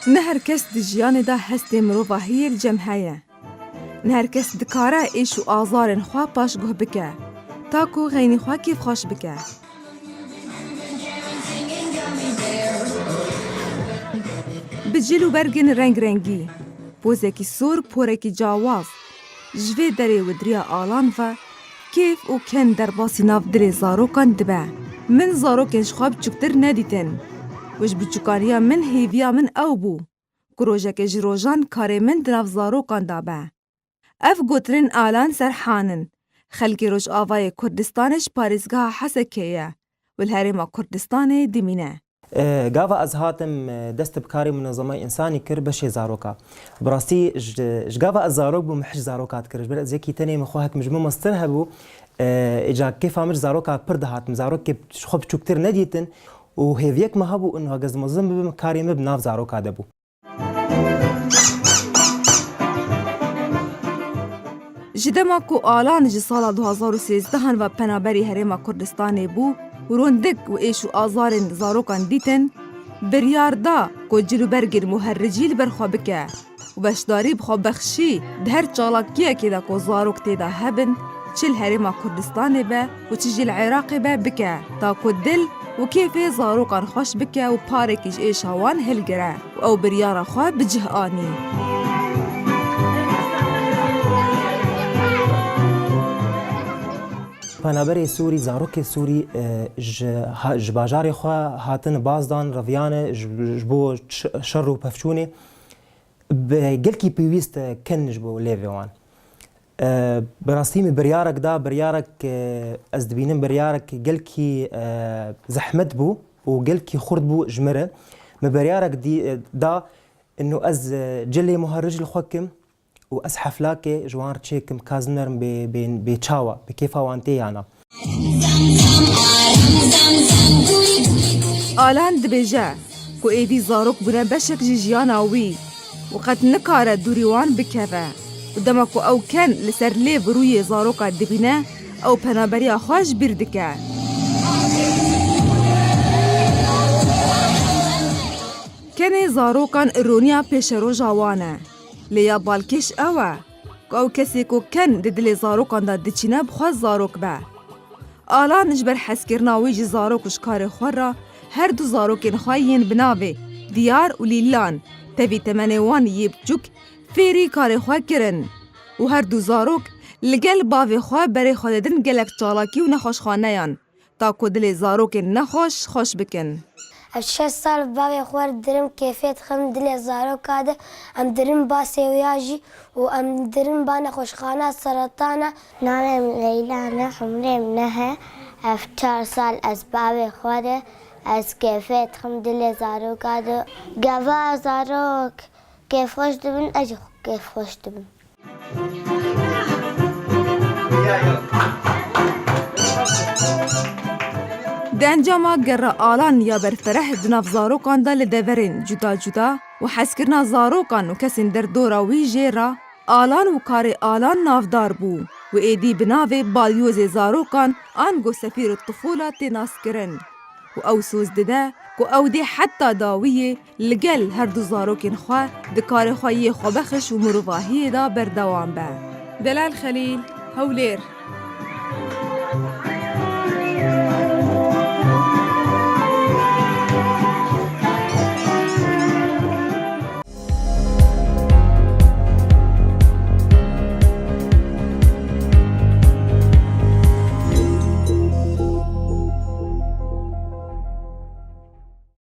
نه هر کس دی جیان دا هستی مروفاهیر جمعه. نه هر کس دکاره ایش و آزارن خواه پاشگاه بکه تا کو غینی خواه کیف خوش بکه. بجیل و برگن رنگ رنگی بوزکی سور پورکی جاواز جوی دری و دریا آلان و کیف و کن در باسی ناف دری زاروکان دبه. من زاروکنش خواب چکتر ندیتن وش بچکاریا من هیویا من او بو کروژه که جروجان کاری من دناف زاروکان دابه. اف گوترین آلان سرحانن خلقی روش آوای کردستانش پاریزگاه حسکیه والهرم کردستان دمینه. گاوا از هاتم دست بکاری منظمه انسانی کر بشه زاروکا براستی جگاوا از زاروک بو محش زاروکات کرد بر از یکی تنی مخواهک مجموع مستر هبو اجا کیف امر زاروکا پرده هاتم زاروک که خوب چوکتر ندیتن و هیویک ما هبو انه گز مزم بکاری مبناف زاروکا دبو. جدما کو آلان جی سال 2013 و پنابری هرم کردستان بو روندک و ایش و آزارن زاروکان دیتن بریار دا کو جلو برگر مهرجیل برخوا بکه و بشداری بخوا بخشی دهر چالاکیه که دا کو زاروک تیدا هبن چل هرم کردستان با و چجل عراق با بکه تا کو دل و کیفه زاروکان خوش بکه و پارکیش ایش هوان هلگره و او بریار خوا بجه آنی. پنابری سوری زاروک سوری جباجاری خواه هاتن بازدان رویانه جبو شر و پفچونه بگلکی پیویست کن جبو لیویوان براستی می بریارک دا بریارک از دبینم بریارک گلکی زحمت بو و گلکی خورد بو جمره می بریارک دا انو از جلی مهرج الخوکم و از حفلاکه جوار چیکم کازنرم به چاوا به کیفا وانتی یانا. آلان دبیجه کو ایدی زاروک بونه بشک جیجیانا وی و قد نکاره دوریوان بکره و دما کو او کن لسر لیو روی زاروکا دبینه او پنابری خواش بیردکه. کنه زاروکان رونیا پیش رو جوانه لیا بالکش اوه که او کسی که کن دل زاروکان دا دچینه بخواست زاروک به. آلان جبر حس کرناوی جی زاروکش کار خور را هر دو زاروکین خواهین بناوه دیار و لیلان تاوی تمنوان یب چوک فیری کار خواه کرن و هر دو زاروک لگل باوی خواه بری خوددن گلک چالاکی و نخوش خانه یان تا که دل زاروکین نخوش خوش بکن. 6 سال بابي خوار درم كيفية خم دلي زارو كاده ام درم باسي وياجي وام درم بانا خوشخانة سرطانة. نانا ليلى أنا عمري منها 4 سال از بابي خواره از كيفية خم دلي زارو كاده قفا زاروك كيف خوش دبن أجي كيف خوش دبن. ده انجاما گر آلان یا برفرح دناف زاروکان دا لدورین جدا جدا و حس کرنا زاروکان و کسین در دورا وی جیرا آلان و کار آلان نافدار بو و ایدی بناوی بالیوز زاروکان آنگو سفیر الطفولة تناس کرن و او سوز دده که او دی حتی داویه لگل هر دو زاروکین خواه دکار خواهی خواه بخش و مروفاهی دا بردوان به. دلال خلیل هولیر